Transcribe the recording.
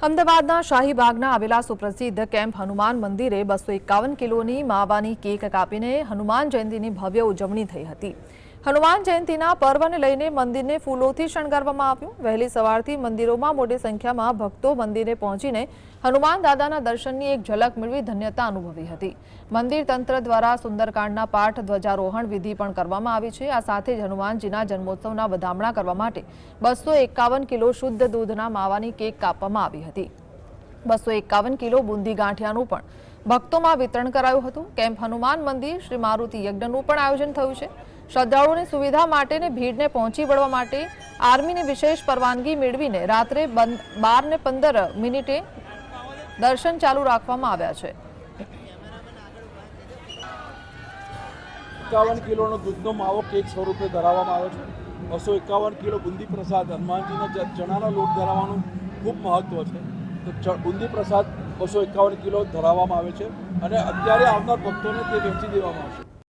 અમદાવાદના શાહીબાગના આવેલા સુપ્રસિદ્ધ કેમ્પ હનુમાન મંદિરે 251 કિલોની માવાની કેક કાપીને હનુમાન જયંતીની ભવ્ય ઉજવણી થઈ હતી। હનુમાન જયંતીના પર્વને લઈને મંદિરને ફૂલોથી શણગારવામાં આવ્યું। વહેલી સવારથી મંદિરોમાં મોટી સંખ્યામાં ભક્તો મંદિરે પહોંચીને હનુમાન દાદાના દર્શનની એક ઝલક મેળવી ધન્યતા અનુભવી હતી। મંદિર તંત્ર દ્વારા સુંદરકાંડના પાઠ ધ્વજારોહણ વિધિ પણ કરવામાં આવી છે। આ સાથે જ હનુમાનજીના જન્મોત્સવના વધામણા કરવા માટે 251 કિલો શુદ્ધ દૂધના માવાની કેક કાપવામાં આવી હતી। 251 કિલો બુંદી ગાંઠિયાનું પણ ભક્તોમાં વિતરણ કરાયું હતું। કેમ્પ હનુમાન મંદિર શ્રી મારુતિ યજ્ઞનું પણ આયોજન થયું છે। શ્રદ્ધાળુઓની સુવિધા માટે અને ભીડને પહોંચી વળવા માટે આર્મીની વિશેષ પરવાનગી મેળવીને રાત્રે 12:15 દર્શન ચાલુ રાખવામાં આવ્યા છે। 51 કિલોનો દૂધનો માવો કેક સ્વરૂપે ધરાવવામાં આવે છે। 251 કિલો બુંદી પ્રસાદ હનુમાનજીના ચણાના લોટ ધરાવવાનું ખૂબ મહત્વ છે। તો બુંદી પ્રસાદ 251 કિલો ધરાવવામાં આવે છે અને અત્યારે આવનાર ભક્તોને તે વેચી દેવામાં આવશે।